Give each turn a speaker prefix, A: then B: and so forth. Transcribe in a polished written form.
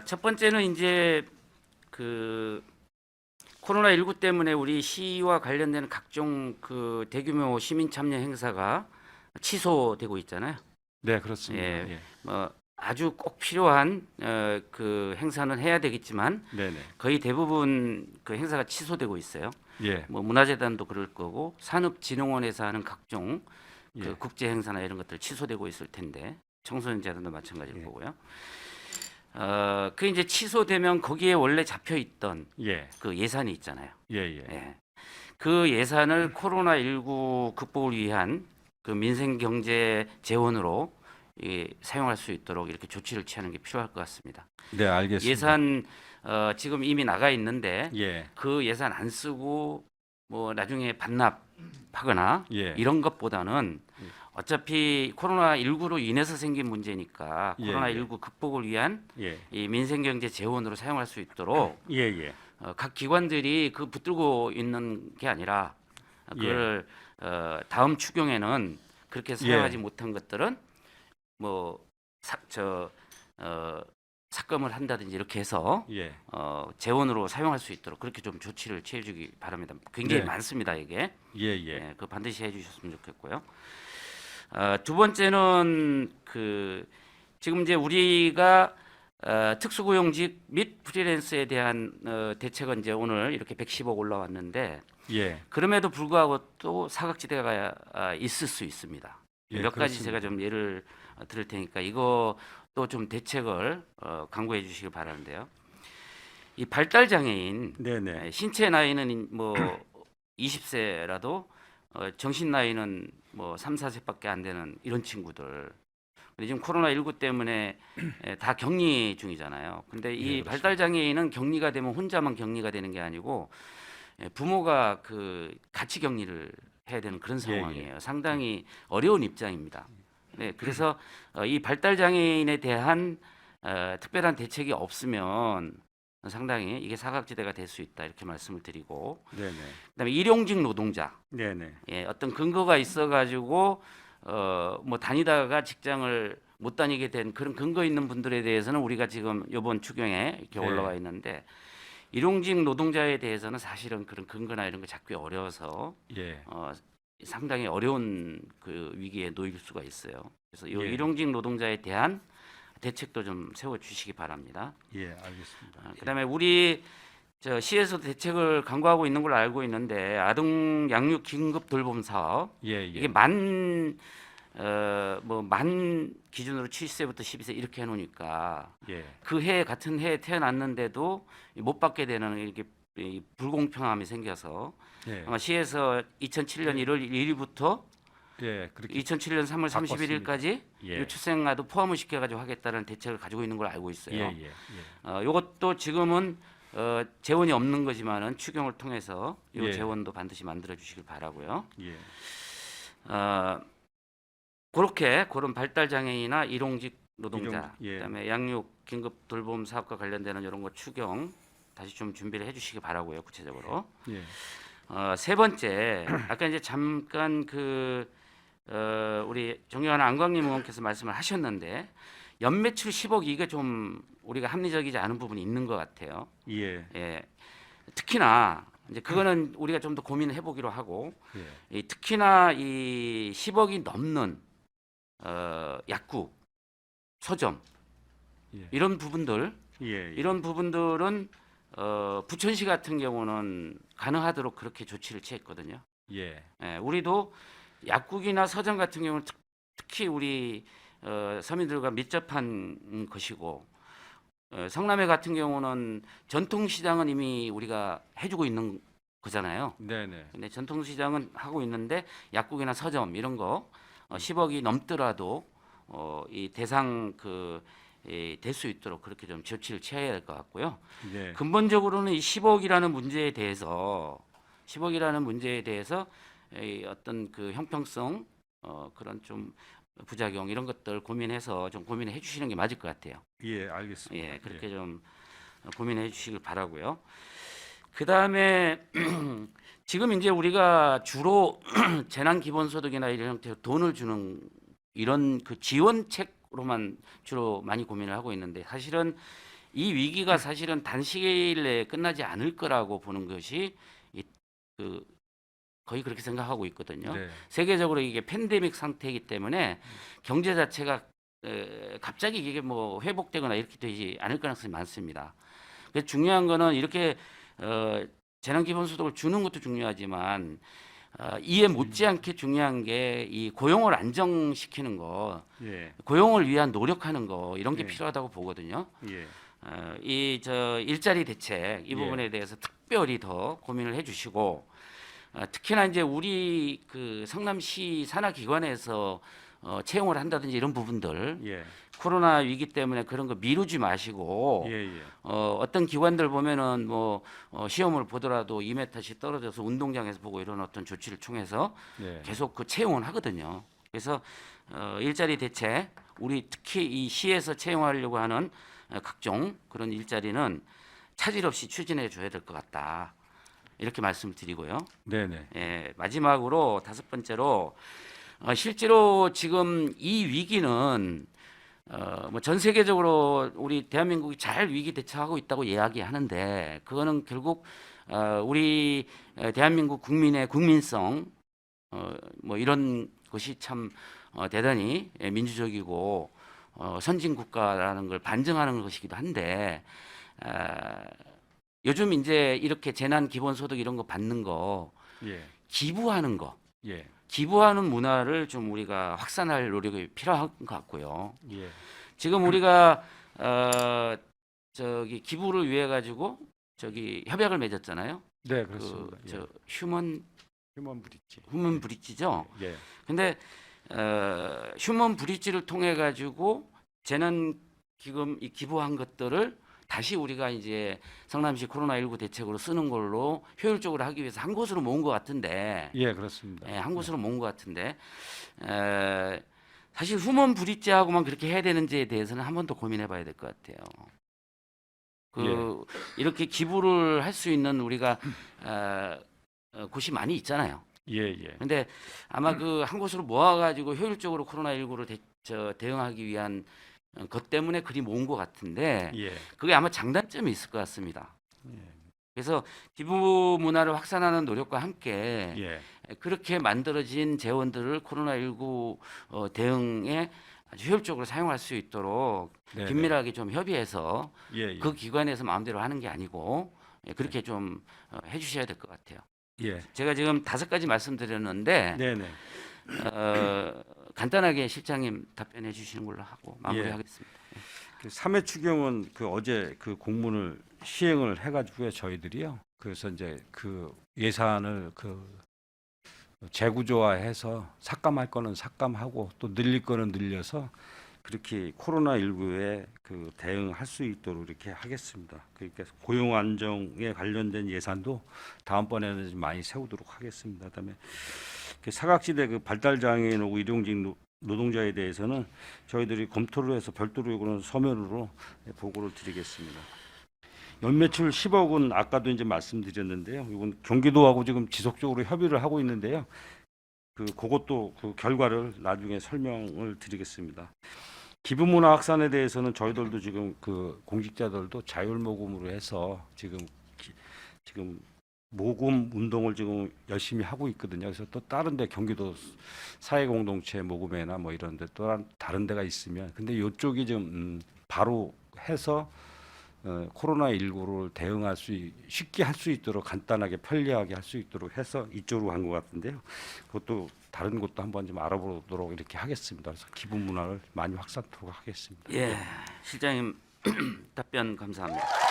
A: 첫 번째는 이제 그 코로나19 때문에 우리 시와 관련되는 각종 그 대규모 시민 참여 행사가 취소되고 있잖아요.
B: 네, 그렇습니다.
A: 예,
B: 예.
A: 뭐 아주 꼭 필요한 그 행사는 해야 되겠지만
B: 네네.
A: 거의 대부분 그 행사가 취소되고 있어요.
B: 예.
A: 뭐 문화재단도 그럴 거고 산업진흥원에서 하는 각종 그
B: 예.
A: 국제 행사나 이런 것들 취소되고 있을 텐데 청소년재단도 마찬가지일
B: 예.
A: 거고요. 그 이제 취소되면 거기에 원래 잡혀 있던
B: 예.
A: 그 예산이 있잖아요.
B: 예. 예.
A: 예. 그 예산을 코로나19 극복을 위한 그 민생 경제 재원으로 사용할 수 있도록 이렇게 조치를 취하는 게 필요할 것 같습니다.
B: 네, 알겠습니다.
A: 예산 지금 이미 나가 있는데
B: 예.
A: 그 예산 안 쓰고 뭐 나중에 반납하거나
B: 예.
A: 이런 것보다는 어차피 코로나19로 인해서 생긴 문제니까
B: 예,
A: 코로나19 극복을 위한
B: 예.
A: 이 민생경제 재원으로 사용할 수 있도록
B: 예. 예.
A: 각 기관들이 그 붙들고 있는 게 아니라 그걸 다음 추경에는 그렇게 사용하지
B: 예.
A: 못한 것들은 뭐 삭감을 한다든지 이렇게 해서
B: 예.
A: 재원으로 사용할 수 있도록 그렇게 좀 조치를 취해주기 바랍니다. 굉장히
B: 네.
A: 많습니다 이게.
B: 예. 예.
A: 예, 그 반드시 해주셨으면 좋겠고요. 두 번째는 그 지금 이제 우리가 특수고용직 및 프리랜서에 대한 대책은 이제 오늘 이렇게 110억 올라왔는데
B: 예.
A: 그럼에도 불구하고 또 사각지대가 있을 수 있습니다.
B: 예,
A: 몇 가지
B: 그렇습니다.
A: 제가 좀 예를 들을 테니까 이거 또 좀 대책을 강구해 주시길 바라는데요. 이 발달 장애인
B: 네네.
A: 신체 나이는 뭐 20세라도 정신 나이는 뭐 3, 4세밖에 안 되는 이런 친구들. 근데 지금 코로나19 때문에 다 격리 중이잖아요. 근데 이
B: 예,
A: 발달 장애인은 격리가 되면 혼자만 격리가 되는 게 아니고 부모가 그 같이 격리를 해야 되는 그런
B: 예, 예.
A: 상황이에요. 상당히 어려운 입장입니다. 네, 그래서 이 발달 장애인에 대한 특별한 대책이 없으면 상당히 이게 사각지대가 될 수 있다 이렇게 말씀을 드리고,
B: 네네.
A: 그다음에 일용직 노동자,
B: 네네.
A: 예, 어떤 근거가 있어가지고 뭐 다니다가 직장을 못 다니게 된 그런 근거 있는 분들에 대해서는 우리가 지금 이번 추경에 이렇게
B: 네.
A: 올라와 있는데 일용직 노동자에 대해서는 사실은 그런 근거나 이런 거 잡기 어려워서
B: 예.
A: 상당히 어려운 그 위기에 놓일 수가 있어요. 그래서 이
B: 예.
A: 일용직 노동자에 대한 대책도 좀 세워 주시기 바랍니다.
B: 예, 알겠습니다.
A: 그다음에 우리 저 시에서 대책을 강구하고 있는 걸로 알고 있는데 아동 양육 긴급 돌봄 사업
B: 예. 예.
A: 이게 만 기준으로 7세부터 12세 이렇게 해놓으니까
B: 예.
A: 그 해 같은 해에 태어났는데도 못 받게 되는 이렇게 이 불공평함이 생겨서
B: 예.
A: 아마 시에서 2007년 1월 1일부터
B: 예, 그렇게
A: 2007년 3월
B: 바꿨습니다.
A: 31일까지
B: 예.
A: 출생아도 포함을 시켜가지고 하겠다는 대책을 가지고 있는 걸 알고 있어요.
B: 예. 예.
A: 이것도 지금은 재원이 없는 거지만은 추경을 통해서 이
B: 예.
A: 재원도 반드시 만들어 주시길 바라고요.
B: 예.
A: 어, 그렇게 그런 발달 장애인이나 일용직 노동자,
B: 예.
A: 그다음에 양육 긴급 돌봄 사업과 관련되는 이런 거 추경 다시 좀 준비를 해주시기 바라고요, 구체적으로.
B: 예.
A: 세 번째, 아까 이제 잠깐 우리 존경하는 안광림 의원께서 말씀을 하셨는데 연매출 10억 이게 좀 우리가 합리적이지 않은 부분이 있는 것 같아요.
B: 예.
A: 예, 특히나 이제 그거는 우리가 좀 더 고민을 해보기로 하고
B: 예.
A: 특히나 이 10억이 넘는 약국, 서점
B: 예.
A: 이런 부분들
B: 예.
A: 이런 부분들은 부천시 같은 경우는 가능하도록 그렇게 조치를 취했거든요.
B: 예.
A: 예, 우리도 약국이나 서점 같은 경우는 특히 우리 서민들과 밀접한 것이고 성남에 같은 경우는 전통시장은 이미 우리가 해주고 있는 거잖아요.
B: 네네.
A: 근데 전통시장은 하고 있는데 약국이나 서점 이런 거 10억이 넘더라도 이 대상 될 수 있도록 그렇게 좀 조치를 취해야 될 것 같고요.
B: 네.
A: 근본적으로는 이 10억이라는 문제에 대해서 이 어떤 그 형평성 그런 좀 부작용 이런 것들 고민해서 좀 고민해 주시는 게 맞을 것 같아요.
B: 예, 알겠습니다.
A: 예, 그렇게 좀 고민해 주시길 바라고요. 그 다음에 지금 이제 우리가 주로 재난 기본소득이나 이런 형태로 돈을 주는 이런 그 지원책으로만 주로 많이 고민을 하고 있는데 사실은 이 위기가 사실은 단시일 내에 끝나지 않을 거라고 보는 것이 그 거의 그렇게 생각하고 있거든요.
B: 네.
A: 세계적으로 이게 팬데믹 상태이기 때문에 경제 자체가 갑자기 이게 뭐 회복되거나 이렇게 되지 않을 가능성이 많습니다. 그래서 중요한 거는 이렇게 재난 기본소득을 주는 것도 중요하지만 이에 못지않게 중요한 게 이 고용을 안정시키는 거,
B: 예.
A: 고용을 위한 노력하는 거 이런 게
B: 예.
A: 필요하다고 보거든요.
B: 예.
A: 이 일자리 대책 이
B: 예.
A: 부분에 대해서 특별히 더 고민을 해주시고 특히나 이제 우리 그 성남시 산하기관에서 채용을 한다든지 이런 부분들
B: 예.
A: 코로나 위기 때문에 그런 거 미루지 마시고
B: 예. 예.
A: 어떤 기관들 보면은 뭐 시험을 보더라도 2m씩 떨어져서 운동장에서 보고 이런 어떤 조치를 통해서
B: 예.
A: 계속 그 채용을 하거든요. 그래서 일자리 대책 우리 특히 이 시에서 채용하려고 하는 각종 그런 일자리는 차질 없이 추진해 줘야 될 것 같다. 이렇게 말씀을 드리고요.
B: 네네.
A: 예, 마지막으로 다섯 번째로 실제로 지금 이 위기는 뭐 전 세계적으로 우리 대한민국이 잘 위기 대처하고 있다고 이야기하는데 그거는 결국 우리 대한민국 국민의 국민성 뭐 이런 것이 참 대단히 민주적이고 선진 국가라는 걸 반증하는 것이기도 한데 요즘 이제 이렇게 재난 기본소득 이런 거 받는 거
B: 예.
A: 기부하는 거
B: 예.
A: 기부하는 문화를 좀 우리가 확산할 노력이 필요한 것 같고요.
B: 예.
A: 지금 우리가 저기 기부를 위해 가지고 저기 협약을 맺었잖아요.
B: 네, 그렇습니다.
A: 저
B: 예. 휴먼 브릿지.
A: 휴먼 브릿지죠.
B: 예.
A: 근데 휴먼 브릿지를 통해 가지고 재난 기금 이 기부한 것들을 다시 우리가 이제 성남시 코로나19 대책으로 쓰는 걸로 효율적으로 하기 위해서 한 곳으로 모은 것 같은데,
B: 예, 그렇습니다.
A: 한 곳으로 모은 것 같은데, 사실 휴먼 브릿지하고만 그렇게 해야 되는지에 대해서는 한 번 더 고민해봐야 될 것 같아요. 이렇게 기부를 할 수 있는 우리가 곳이 많이 있잖아요.
B: 예, 예.
A: 근데 아마 그 한 곳으로 모아가지고 효율적으로 코로나19를 대응하기 위한 것 때문에 그리 모은 것 같은데
B: 예.
A: 그게 아마 장단점이 있을 것 같습니다.
B: 예.
A: 그래서 기부 문화를 확산하는 노력과 함께
B: 예.
A: 그렇게 만들어진 재원들을 코로나19 대응에 아주 효율적으로 사용할 수 있도록
B: 네,
A: 긴밀하게 좀 협의해서
B: 예, 예.
A: 그 기관에서 마음대로 하는 게 아니고 그렇게 좀 해주셔야 될 것 같아요.
B: 예.
A: 제가 지금 5가지 말씀드렸는데
B: 네, 네.
A: 간단하게 실장님 답변해 주시는 걸로 하고 마무리하겠습니다.
B: 그 3회 추경은 그 어제 그 공문을 시행을 해가지고요 저희들이요. 그래서 이제 그 예산을 그 재구조화해서 삭감할 거는 삭감하고 또 늘릴 거는 늘려서 그렇게 코로나19에 그 대응할 수 있도록 이렇게 하겠습니다. 그러니까 고용 안정에 관련된 예산도 다음번에는 좀 많이 세우도록 하겠습니다. 그다음에 그 사각지대 그 발달 장애인하고 일용직 노동자에 대해서는 저희들이 검토를 해서 별도로 이거는 서면으로 보고를 드리겠습니다. 연매출 10억은 아까도 이제 말씀드렸는데요. 이건 경기도하고 지금 지속적으로 협의를 하고 있는데요. 그것도 그 결과를 나중에 설명을 드리겠습니다. 기부 문화 확산에 대해서는 저희들도 지금 그 공직자들도 자율 모금으로 해서 지금 모금 운동을 지금 열심히 하고 있거든요. 그래서 또 다른데 경기도 사회공동체 모금회나 뭐 이런데 또 다른 데가 있으면 근데 이쪽이 좀 바로 해서 코로나19를 대응할 쉽게 할 수 있도록 간단하게 편리하게 할 수 있도록 해서 이쪽으로 간 것 같은데요. 그것도 다른 것도 한번 좀 알아보도록 이렇게 하겠습니다. 그래서 기부 문화를 많이 확산토록 하겠습니다.
A: 예, 실장님 답변 감사합니다.